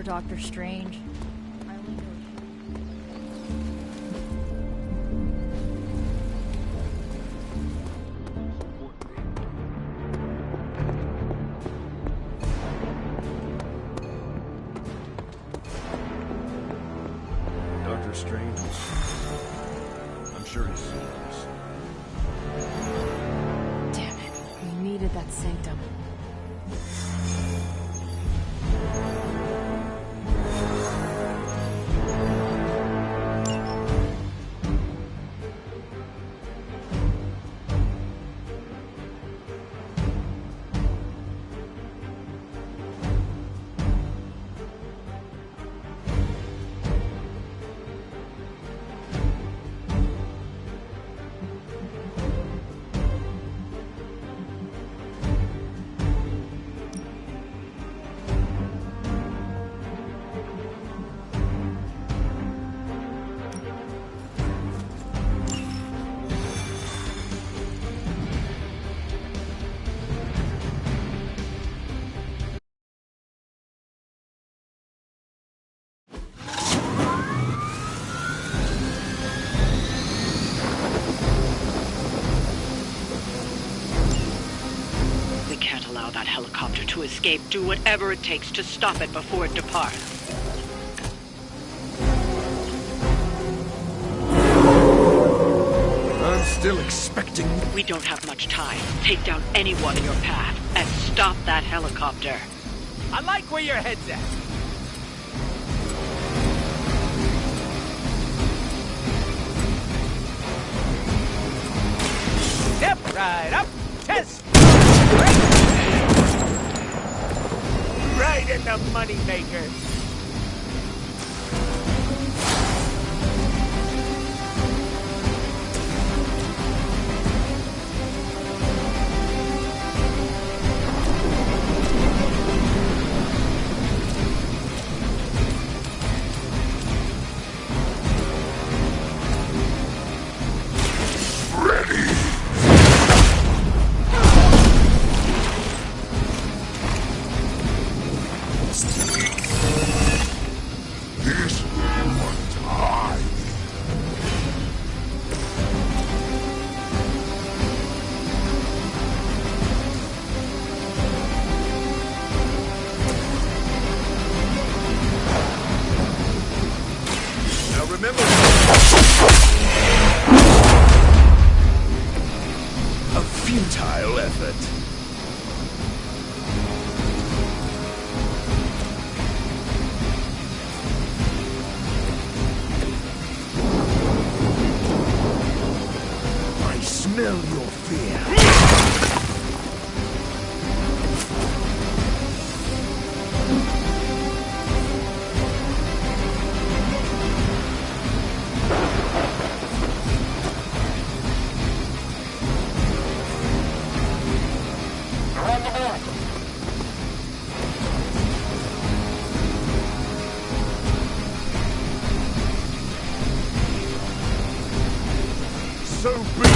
more, Doctor Strange. I only know Doctor Strange. I'm sure he's seen this. Damn it. We needed that sanctum. That helicopter to escape. Do whatever it takes to stop it before it departs. I'm still expecting... We don't have much time. Take down anyone in your path and stop that helicopter. I like where your head's at. Step right up. Test. Right in the moneymaker. Futile effort. I smell your fear. So big.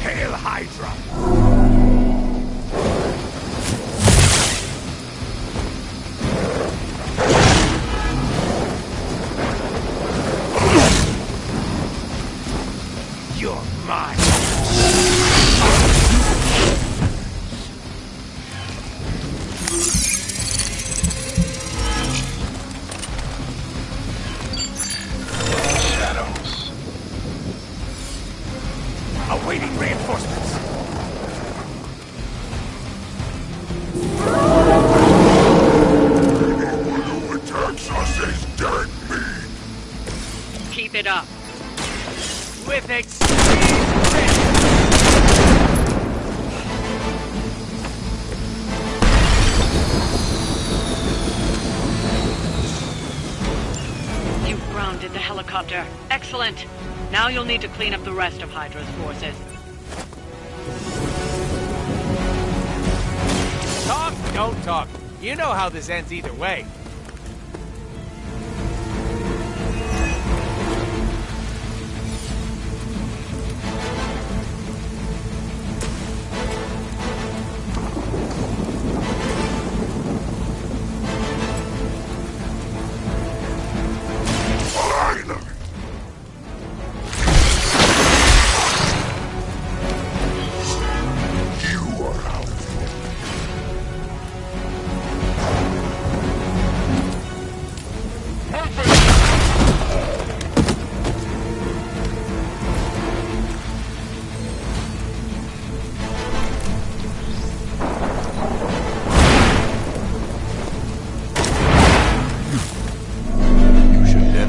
Hail Hydra! You're mine! Shadows. Awaiting reinforcements. up. With extreme grit. You've grounded the helicopter. Excellent. Now you'll need to clean up the rest of Hydra's forces. Talk, don't talk. You know how this ends either way.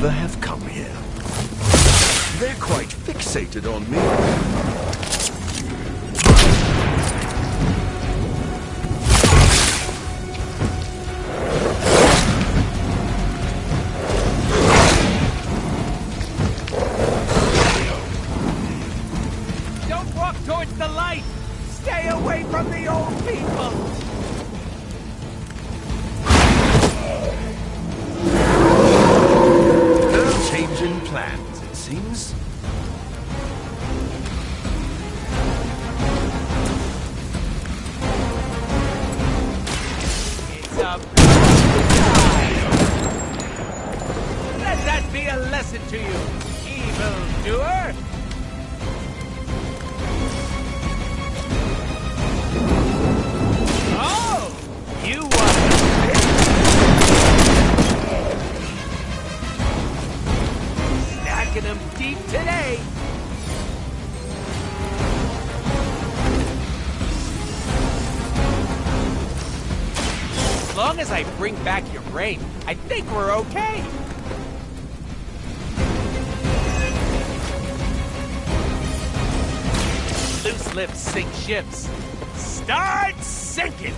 Have come here. They're quite fixated on me. Don't walk towards the light! Stay away from the old people! Change in plans, it seems. It's a let that be a lesson to you, evildoer! Oh! You want this? Stacking them deep today! As long as I bring back your brain, I think we're okay. Loose lips sink ships. Start sinking!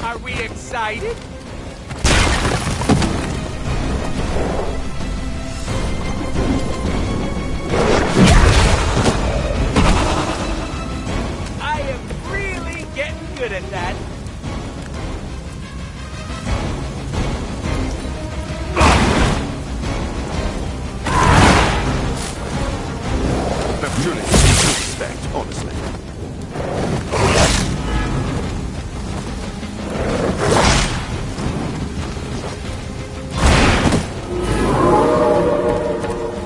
Are we excited? I am really getting good at that. That's truly respect, honestly.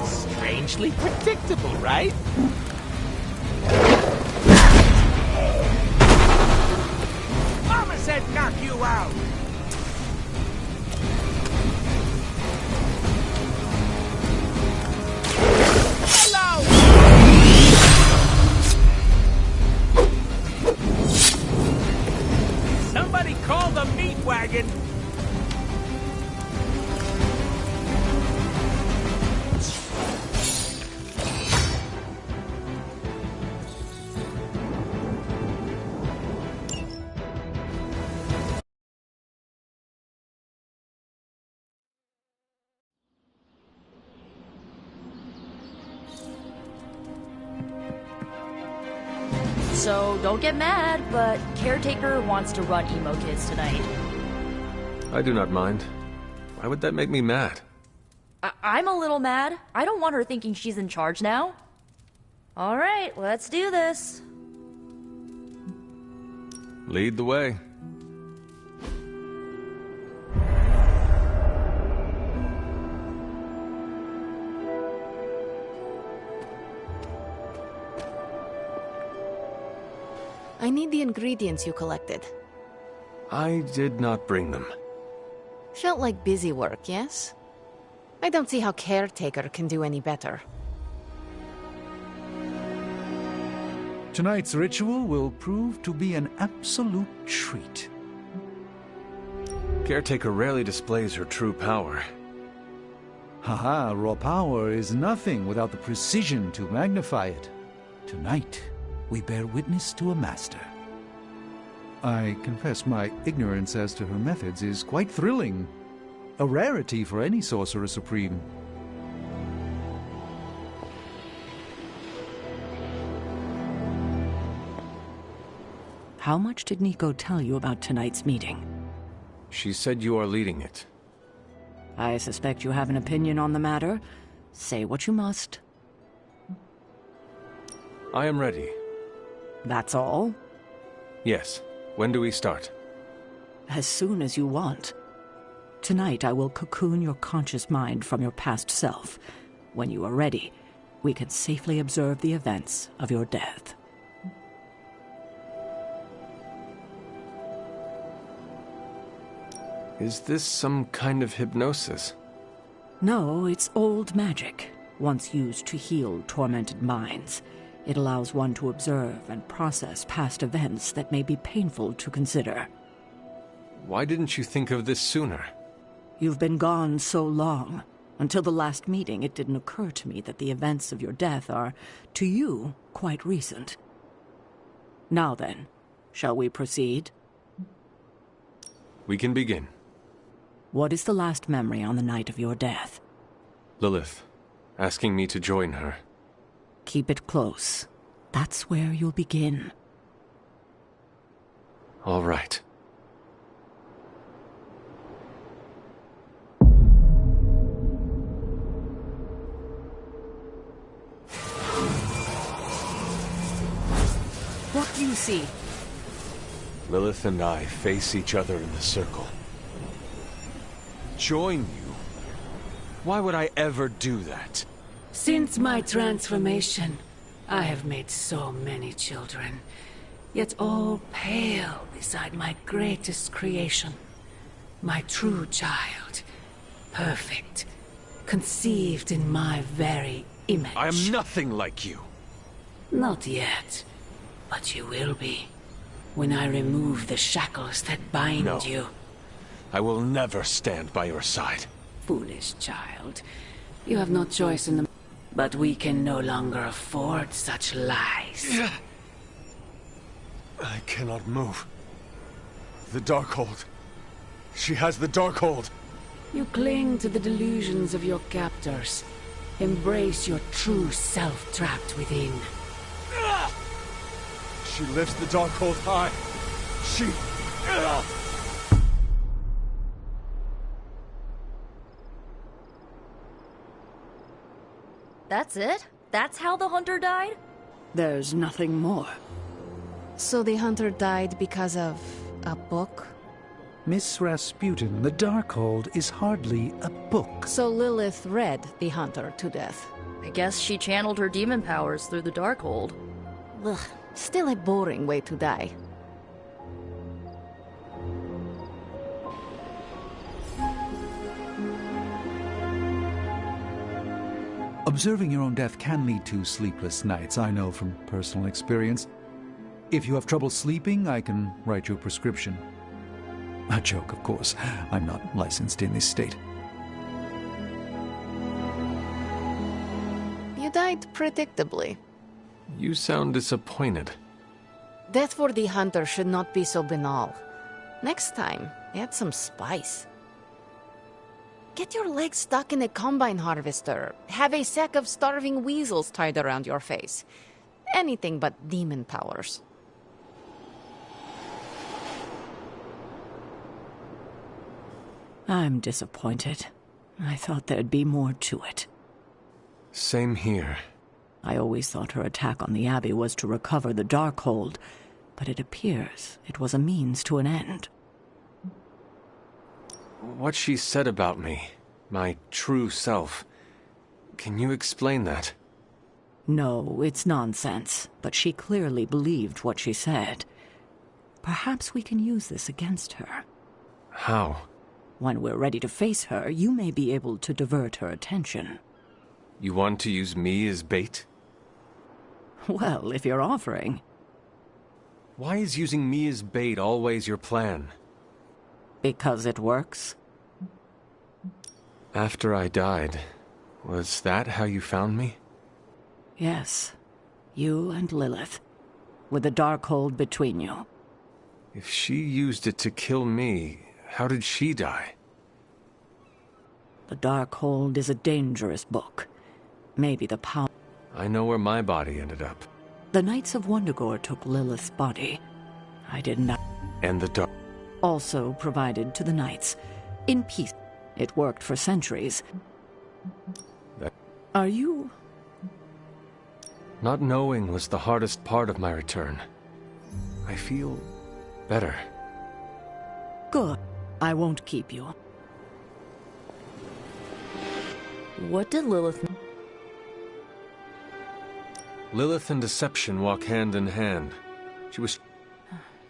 Strangely predictable, right? Mama said knock you out! Hello! Somebody call the meat wagon! So don't get mad, but Caretaker wants to run Emo Kids tonight. I do not mind. Why would that make me mad? I'm a little mad. I don't want her thinking she's in charge now. Alright, let's do this. Lead the way. I I need the ingredients you collected. I did not bring them. Felt like busy work, yes? I don't see how Caretaker can do any better. Tonight's ritual will prove to be an absolute treat. Caretaker rarely displays her true power. Haha, raw power is nothing without the precision to magnify it. Tonight, we bear witness to a master. I confess my ignorance as to her methods is quite thrilling. A rarity for any Sorcerer Supreme. How much did Nico tell you about tonight's meeting? She said you are leading it. I suspect you have an opinion on the matter. Say what you must. I am ready. That's all? Yes. When do we start? As soon as you want. Tonight I will cocoon your conscious mind from your past self. When you are ready, we can safely observe the events of your death. Is this some kind of hypnosis? No, it's old magic, once used to heal tormented minds. It allows one to observe and process past events that may be painful to consider. Why didn't you think of this sooner? You've been gone so long. Until the last meeting, it didn't occur to me that the events of your death are, to you, quite recent. Now then, shall we proceed? We can begin. What is the last memory on the night of your death? Lilith, asking me to join her. Keep it close. That's where you'll begin. All right. What do you see? Lilith and I face each other in the circle. Join you? Why would I ever do that? Since my transformation, I have made so many children, yet all pale beside my greatest creation. My true child, perfect, conceived in my very image. I am nothing like you. Not yet, but you will be, when I remove the shackles that bind No. you. I will never stand by your side. Foolish child. You have no choice in the... But we can no longer afford such lies. I cannot move. The Darkhold. She has the Darkhold. You cling to the delusions of your captors. Embrace your true self trapped within. She lifts the Darkhold high. She... That's it? That's how the hunter died? There's nothing more. So the hunter died because of a book? Miss Rasputin, the Darkhold is hardly a book. So Lilith read the hunter to death. I guess she channeled her demon powers through the Darkhold. Ugh, still a boring way to die. Observing your own death can lead to sleepless nights, I know from personal experience. If you have trouble sleeping, I can write you a prescription. A joke, of course. I'm not licensed in this state. You died predictably. You sound disappointed. Death for the hunter should not be so banal. Next time, add some spice. Get your legs stuck in a combine harvester. Have a sack of starving weasels tied around your face. Anything but demon powers. I'm disappointed. I thought there'd be more to it. Same here. I always thought her attack on the Abbey was to recover the Darkhold, but it appears it was a means to an end. What she said about me, my true self, can you explain that? No, it's nonsense, but she clearly believed what she said. Perhaps we can use this against her. How? When we're ready to face her, you may be able to divert her attention. You want to use me as bait? Well, if you're offering. Why is using me as bait always your plan? Because it works. After I died, was that how you found me? Yes. You and Lilith. With the Darkhold between you. If she used it to kill me, how did she die? The Darkhold is a dangerous book. Maybe the power... I know where my body ended up. The Knights of Wundagore took Lilith's body. I did not... And the dark... Also provided to the Knights. In peace. It worked for centuries. That... Are you... Not knowing was the hardest part of my return. I feel... better. Good. I won't keep you. What did Lilith... Lilith and deception walk hand in hand. She was...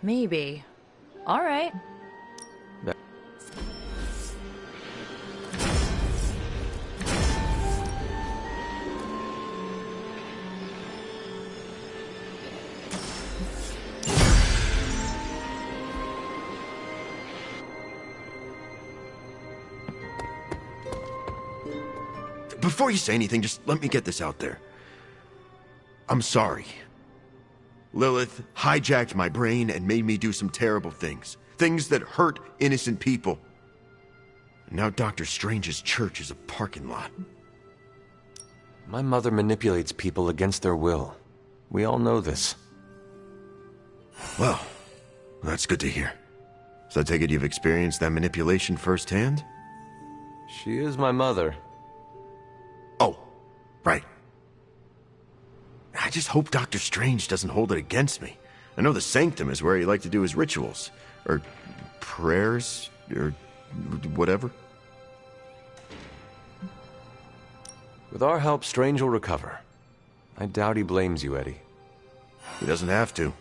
Maybe. All right. That... Before you say anything, just let me get this out there. I'm sorry. Lilith hijacked my brain and made me do some terrible things. Things that hurt innocent people. Now Dr. Strange's church is a parking lot. My mother manipulates people against their will. We all know this. Well, that's good to hear. So I take it you've experienced that manipulation firsthand? She is my mother. Oh, right. I just hope Dr. Strange doesn't hold it against me. I know the Sanctum is where he liked to do his rituals. Or prayers, or whatever. With our help, Strange will recover. I doubt he blames you, Eddie. He doesn't have to.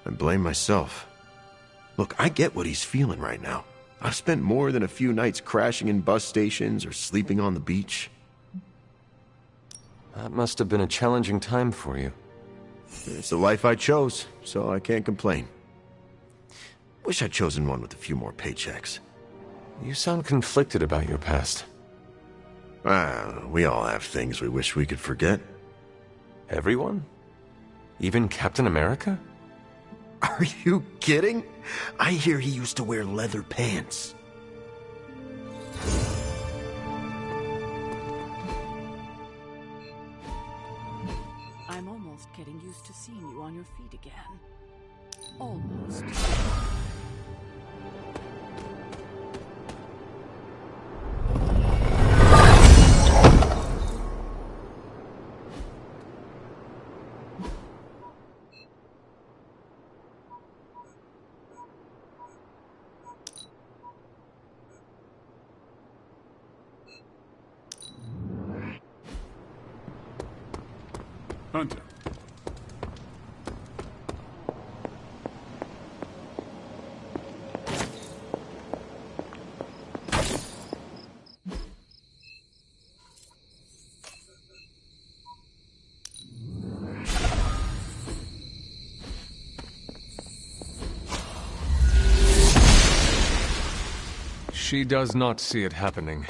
I blame myself. Look, I get what he's feeling right now. I've spent more than a few nights crashing in bus stations or sleeping on the beach. That must have been a challenging time for you. It's the life I chose, so I can't complain. Wish I'd chosen one with a few more paychecks. You sound conflicted about your past. We all have things we wish we could forget. Everyone? Even Captain America? Are you kidding? I hear he used to wear leather pants. I'm almost getting used to seeing you on your feet again. Almost. Hunter. She does not see it happening.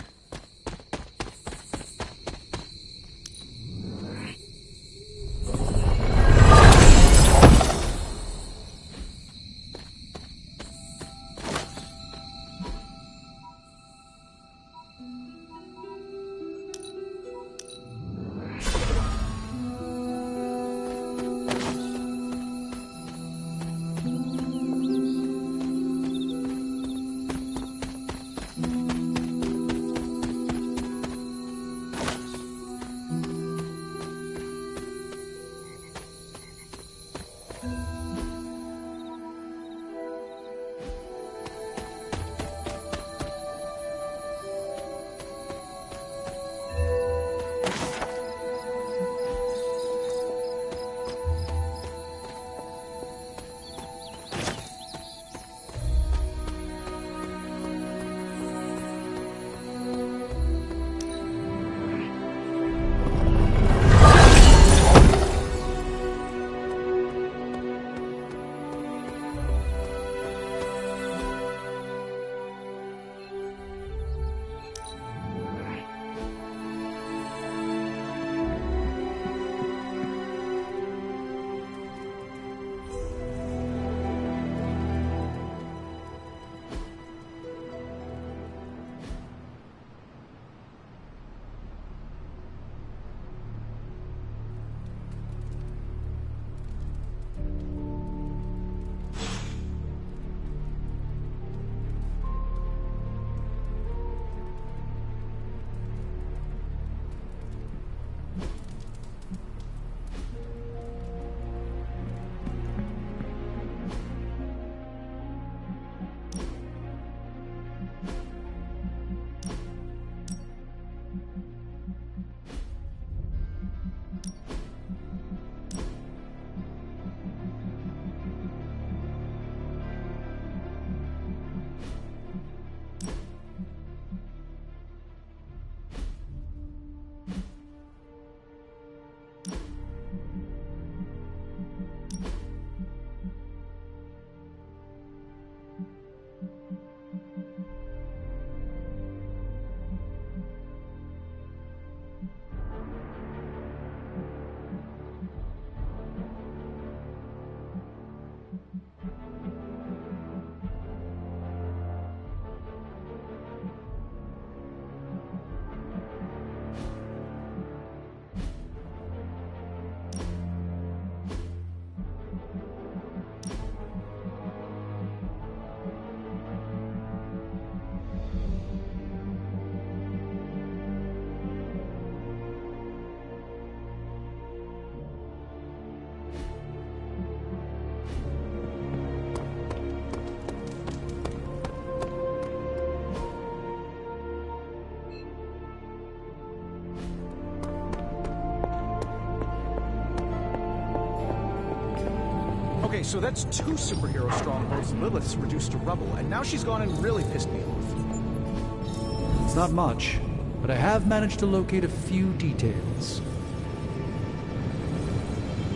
Okay, so that's 2 superhero strongholds Lilith's reduced to rubble, and now she's gone and really pissed me off. It's not much, but I have managed to locate a few details.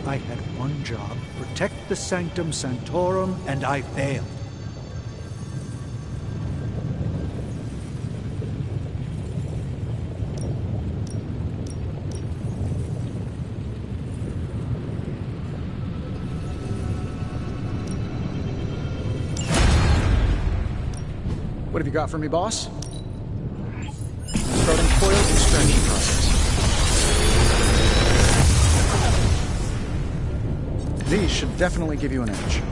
I had one job, protect the Sanctum Sanctorum, and I failed. What have you got for me, boss? Starting coil extraction process. These should definitely give you an edge.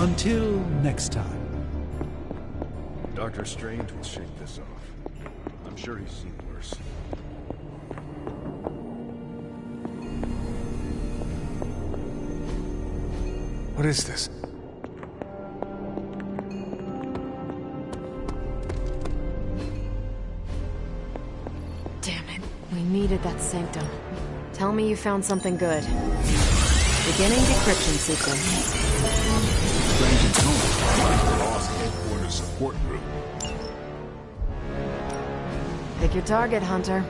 Until next time. Dr. Strange will shake this off. I'm sure he's seen worse. What is this? Damn it. We needed that sanctum. Tell me you found something good. Beginning decryption sequence. Strange and Tony, Lost Headquarters Support Group. Pick your target, Hunter.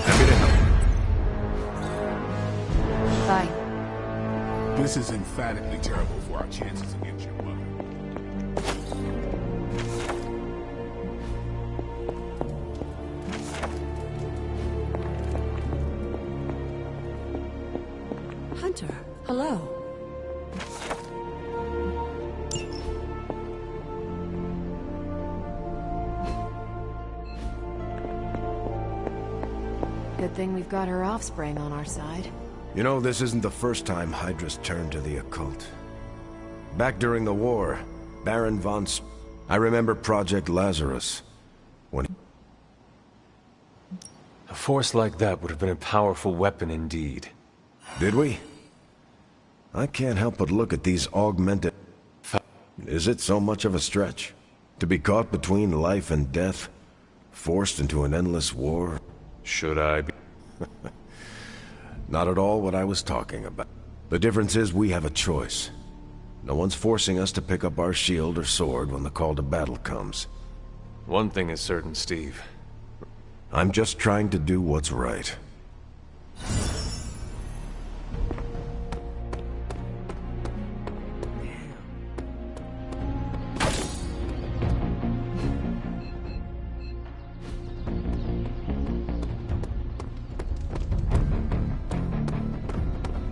Happy to help. Bye. This is emphatically terrible for our chances against your mother. Hunter, hello. Good thing we've got her offspring on our side. You know, this isn't the first time Hydra's turned to the occult. Back during the war, Baron von I remember Project Lazarus. When A force like that would have been a powerful weapon indeed. Did we? I can't help but look at these augmented... Is it so much of a stretch? To be caught between life and death? Forced into an endless war? Should I be? Not at all what I was talking about. The difference is we have a choice. No one's forcing us to pick up our shield or sword when the call to battle comes. One thing is certain, Steve. I'm just trying to do what's right.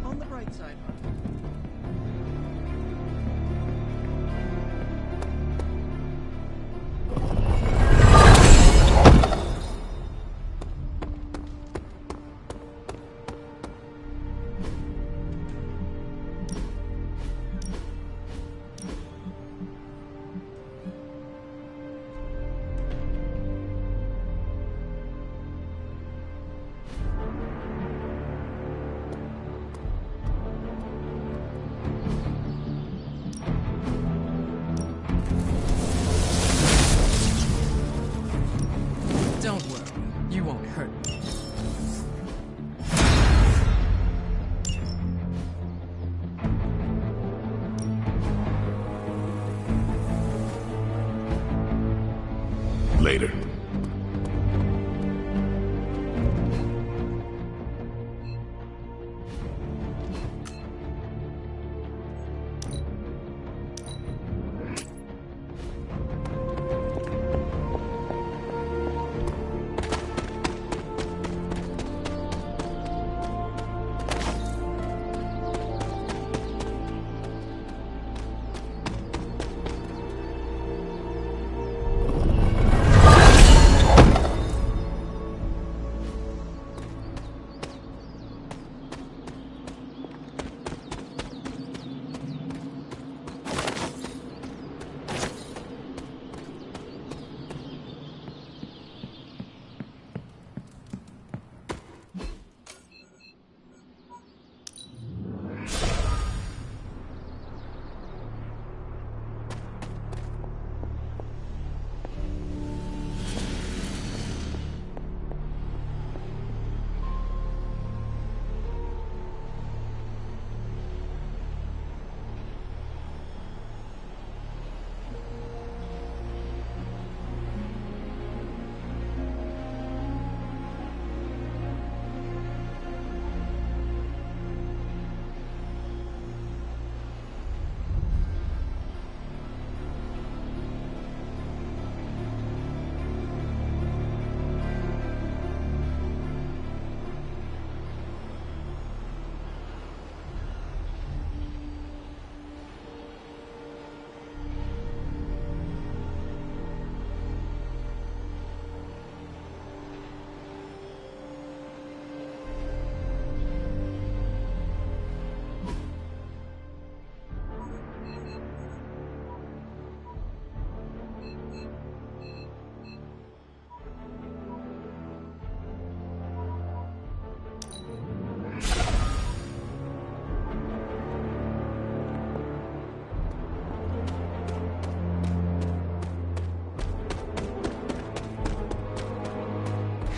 On the bright side, Hunter.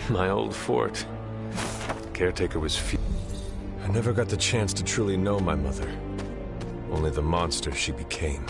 My old fort. The caretaker was I never got the chance to truly know my mother. Only the monster she became.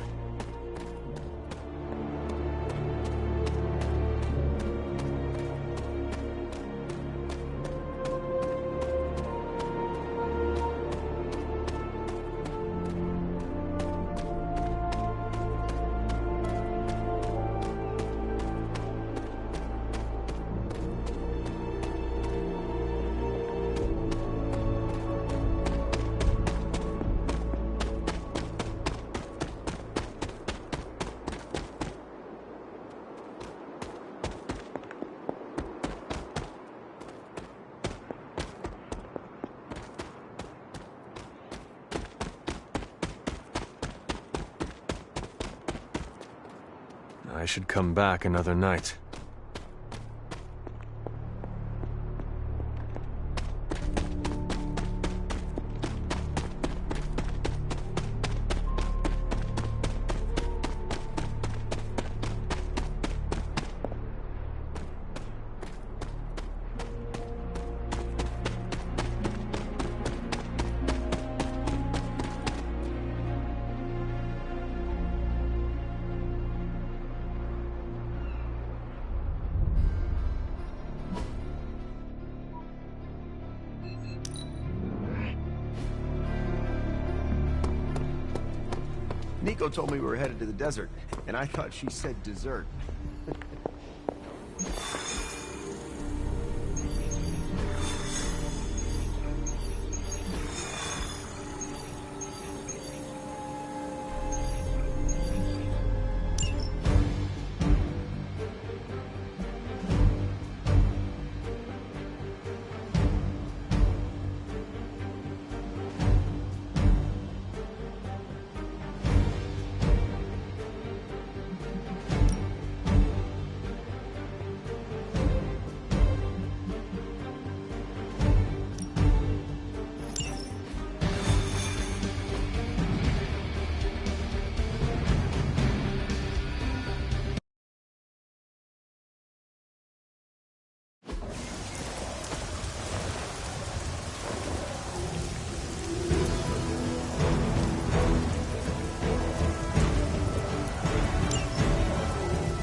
I should come back another night. Nico told me we were headed to the desert, and I thought she said dessert.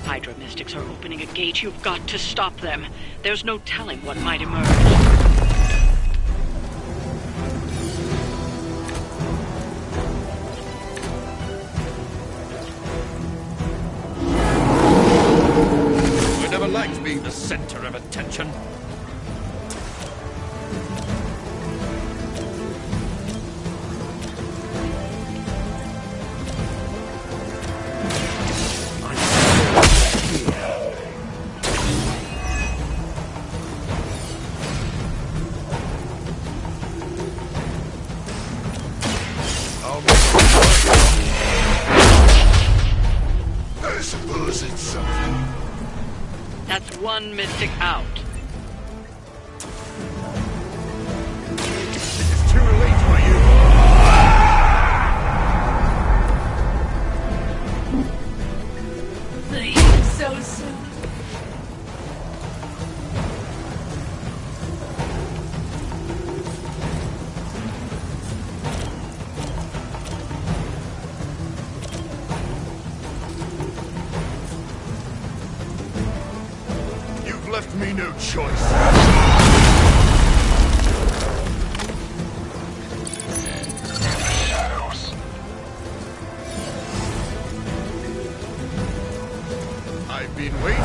Hydra Mystics are opening a gate. You've got to stop them. There's no telling what might emerge. I never liked being the center of attention. I suppose it's something. That's one Mystic out. It's too late for you. Please, so soon. You've left me no choice. Shadows. I've been waiting.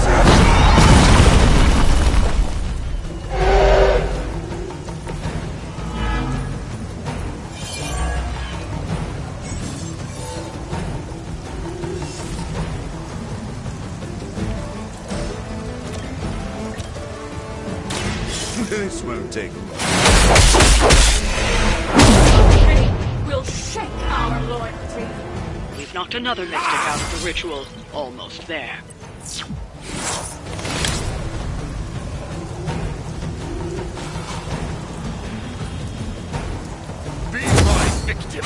This won't take long. We'll shake our loyalty. We've knocked another Mystic out of the ritual. Almost there. Be my victim.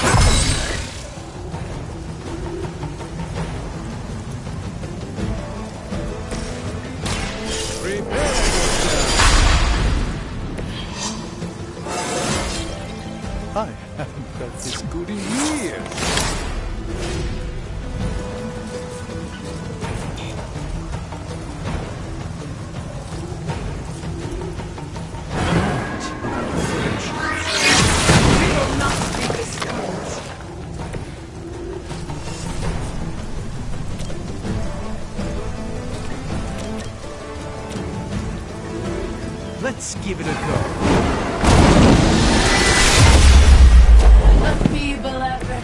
Prepare yourself. through the years. Let's give it a go. A feeble effort.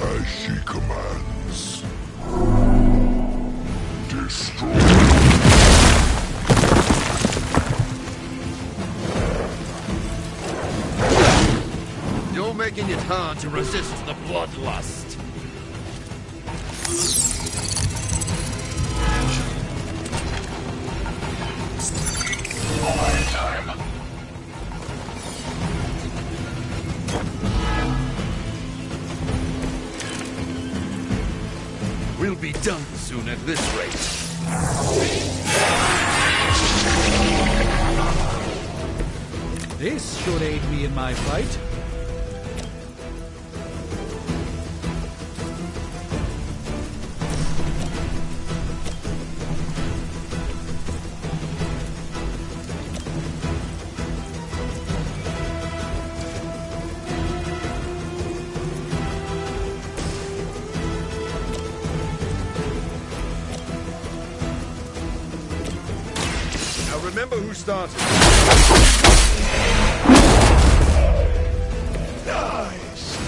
As she commands. Destroy. You're making it hard to resist the bloodlust. Time. We'll be done soon at this rate. This should aid me in my fight. Now remember who started. Nice.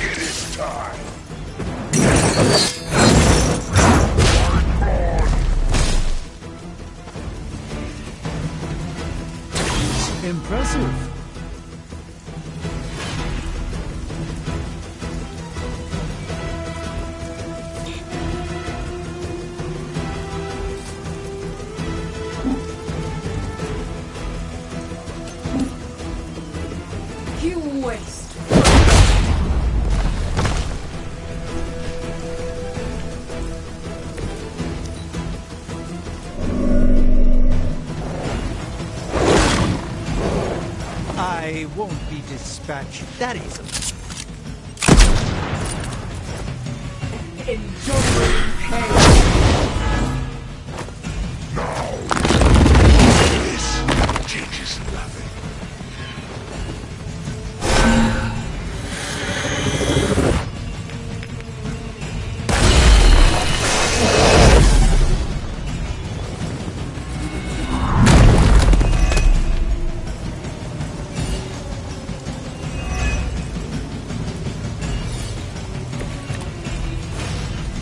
It is time. Impressive. You waste. I won't be dispatched. That isn't. Enduring pain. This changes nothing.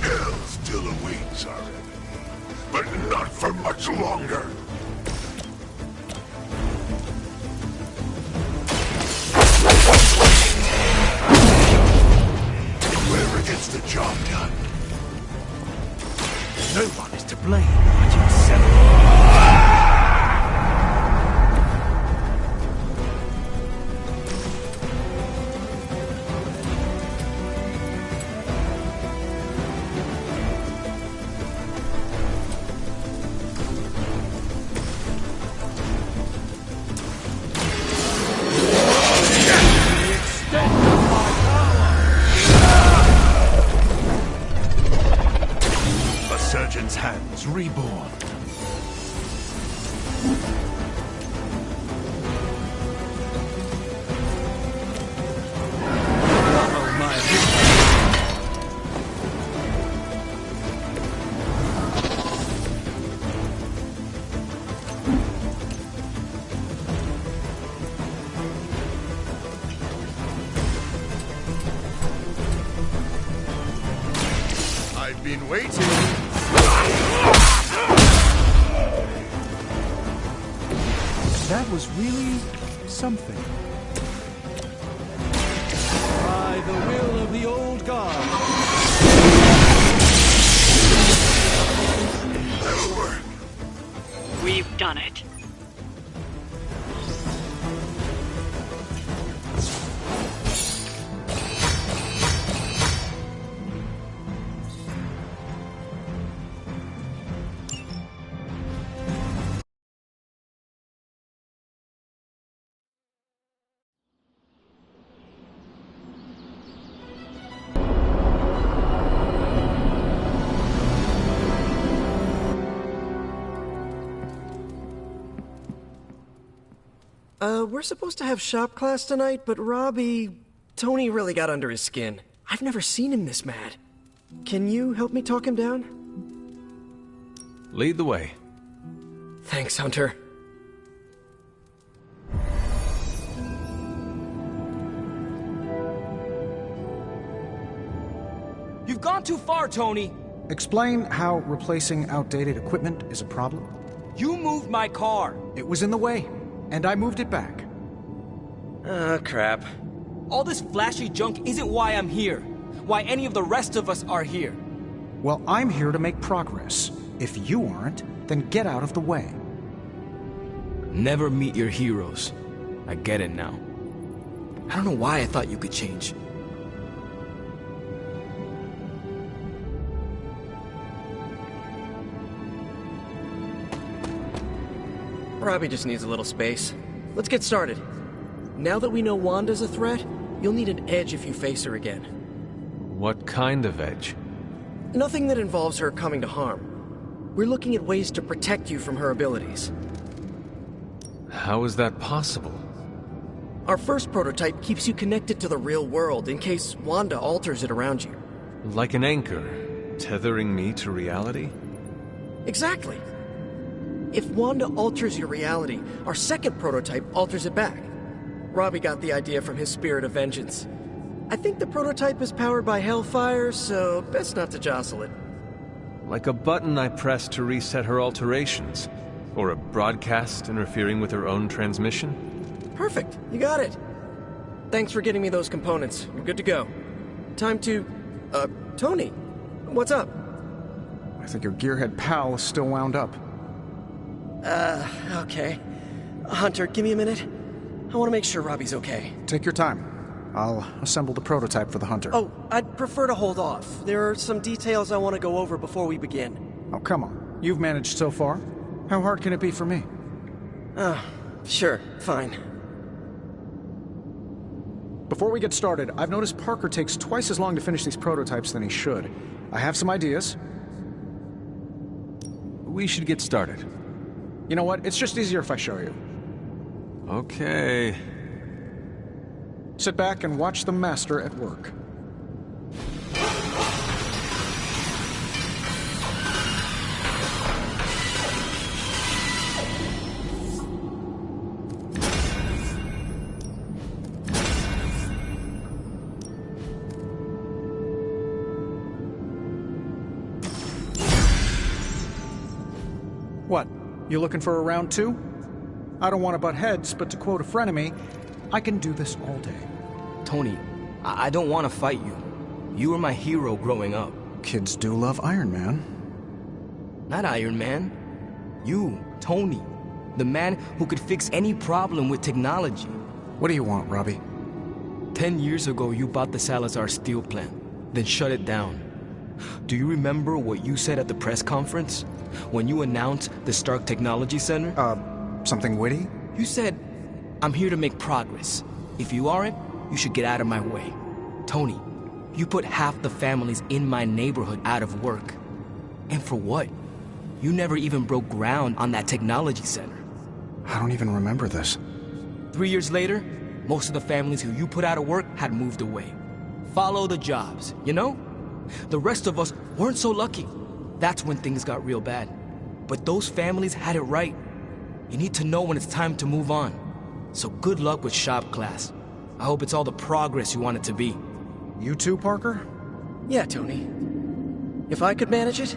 Hell still awaits our enemy, but not for much longer. Whoever gets the job done. No one is to blame but yourself. A surgeon's hands reborn. been waiting. That was really something. By the will of the old god. That'll work. We've done it. We're supposed to have shop class tonight, but Tony really got under his skin. I've never seen him this mad. Can you help me talk him down? Lead the way. Thanks, Hunter. You've gone too far, Tony! Explain how replacing outdated equipment is a problem. You moved my car! It was in the way, and I moved it back. Crap. All this flashy junk isn't why I'm here. Why any of the rest of us are here. Well, I'm here to make progress. If you aren't, then get out of the way. Never meet your heroes. I get it now. I don't know why I thought you could change. Robbie just needs a little space. Let's get started. Now that we know Wanda's a threat, you'll need an edge if you face her again. What kind of edge? Nothing that involves her coming to harm. We're looking at ways to protect you from her abilities. How is that possible? Our first prototype keeps you connected to the real world in case Wanda alters it around you. Like an anchor, tethering me to reality? Exactly. If Wanda alters your reality, our second prototype alters it back. Robbie got the idea from his spirit of vengeance. I think the prototype is powered by Hellfire, so best not to jostle it. Like a button I press to reset her alterations? Or a broadcast interfering with her own transmission? Perfect, you got it. Thanks for getting me those components. You're good to go. Time to... Tony, what's up? I think your gearhead pal is still wound up. Okay. Hunter, give me a minute. I want to make sure Robbie's okay. Take your time. I'll assemble the prototype for the Hunter. Oh, I'd prefer to hold off. There are some details I want to go over before we begin. Oh, come on. You've managed so far. How hard can it be for me? Sure, fine. Before we get started, I've noticed Parker takes twice as long to finish these prototypes than he should. I have some ideas. We should get started. You know what? It's just easier if I show you. Okay. Sit back and watch the master at work. What? You looking for a round two? I don't want to butt heads, but to quote a frenemy, I can do this all day. Tony, I don't want to fight you. You were my hero growing up. Kids do love Iron Man. Not Iron Man. You, Tony. The man who could fix any problem with technology. What do you want, Robbie? 10 years ago, you bought the Salazar steel plant, then shut it down. Do you remember what you said at the press conference? When you announced the Stark Technology Center? Something witty? You said, I'm here to make progress. If you aren't, you should get out of my way. Tony, you put half the families in my neighborhood out of work. And for what? You never even broke ground on that technology center. I don't even remember this. 3 years later, most of the families who you put out of work had moved away. Follow the jobs, you know? The rest of us weren't so lucky. That's when things got real bad. But those families had it right. You need to know when it's time to move on. So good luck with shop class. I hope it's all the progress you want it to be. You too, Parker? Yeah, Tony. If I could manage it,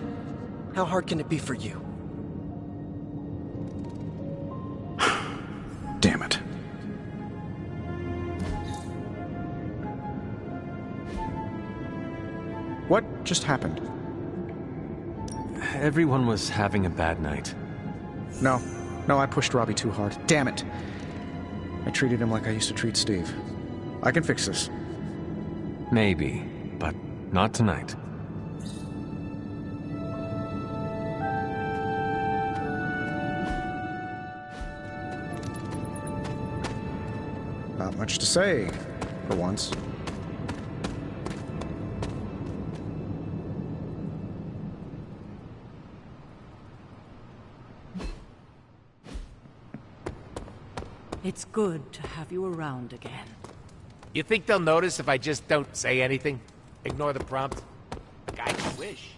how hard can it be for you? Damn it. What just happened? Everyone was having a bad night. No, I pushed Robbie too hard. Damn it. I treated him like I used to treat Steve. I can fix this. Maybe, but not tonight. Not much to say, for once. It's good to have you around again. You think they'll notice if I just don't say anything? Ignore the prompt? I wish.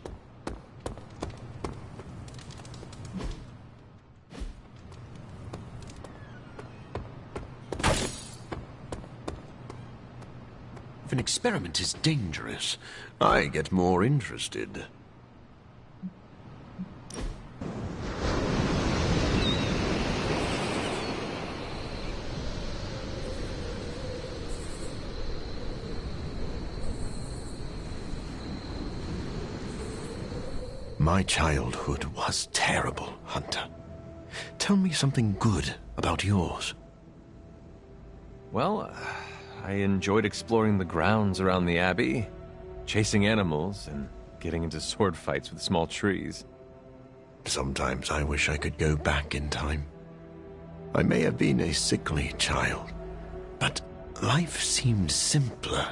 If an experiment is dangerous, I get more interested. My childhood was terrible, Hunter. Tell me something good about yours. Well, I enjoyed exploring the grounds around the Abbey, chasing animals, and getting into sword fights with small trees. Sometimes I wish I could go back in time. I may have been a sickly child, but life seemed simpler.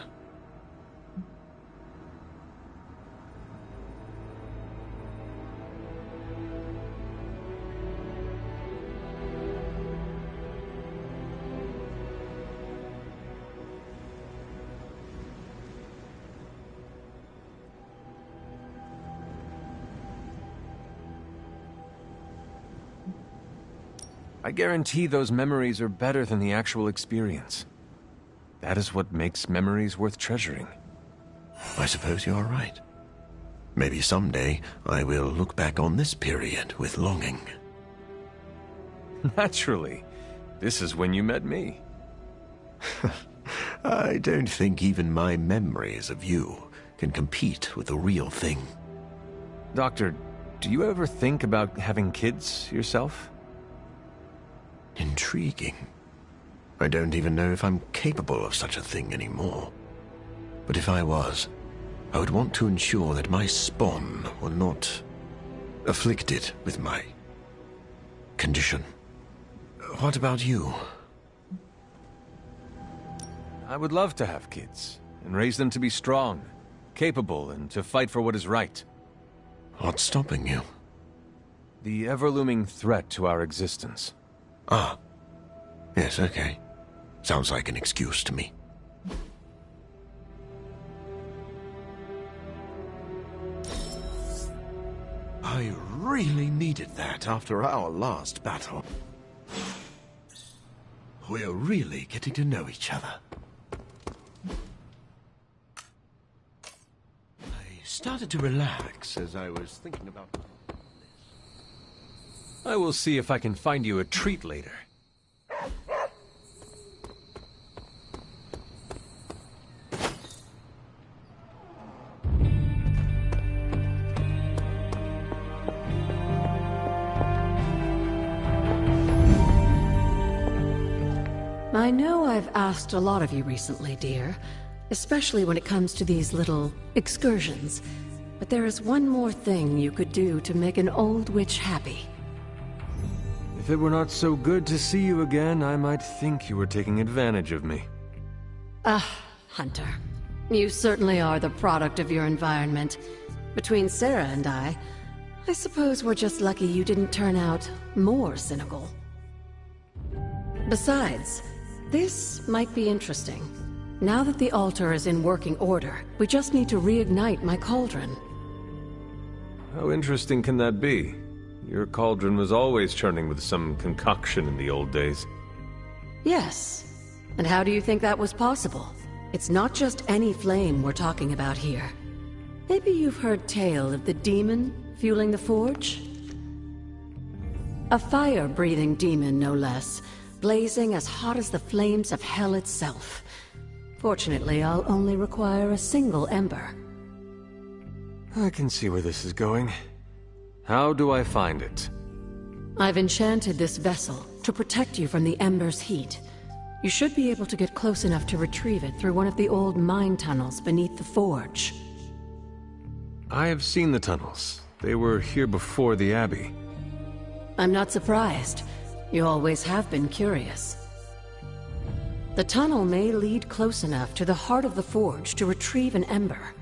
I guarantee those memories are better than the actual experience. That is what makes memories worth treasuring. I suppose you're right. Maybe someday I will look back on this period with longing. Naturally. This is when you met me. I don't think even my memories of you can compete with the real thing. Doctor, do you ever think about having kids yourself? Intriguing. I don't even know if I'm capable of such a thing anymore. But if I was, I would want to ensure that my spawn were not afflicted with my condition. What about you? I would love to have kids, and raise them to be strong, capable, and to fight for what is right. What's stopping you? The ever-looming threat to our existence. Ah. Yes, okay. Sounds like an excuse to me. I really needed that after our last battle. We're really getting to know each other. I started to relax as I was thinking about... I will see if I can find you a treat later. I know I've asked a lot of you recently, dear, especially when it comes to these little excursions. But there is one more thing you could do to make an old witch happy. If it were not so good to see you again, I might think you were taking advantage of me. Hunter. You certainly are the product of your environment. Between Sarah and I suppose we're just lucky you didn't turn out more cynical. Besides, this might be interesting. Now that the altar is in working order, we just need to reignite my cauldron. How interesting can that be? Your cauldron was always churning with some concoction in the old days. Yes. And how do you think that was possible? It's not just any flame we're talking about here. Maybe you've heard tale of the demon fueling the forge? A fire-breathing demon, no less, blazing as hot as the flames of hell itself. Fortunately, I'll only require a single ember. I can see where this is going. How do I find it? I've enchanted this vessel to protect you from the ember's heat. You should be able to get close enough to retrieve it through one of the old mine tunnels beneath the forge. I have seen the tunnels. They were here before the Abbey. I'm not surprised. You always have been curious. The tunnel may lead close enough to the heart of the forge to retrieve an ember.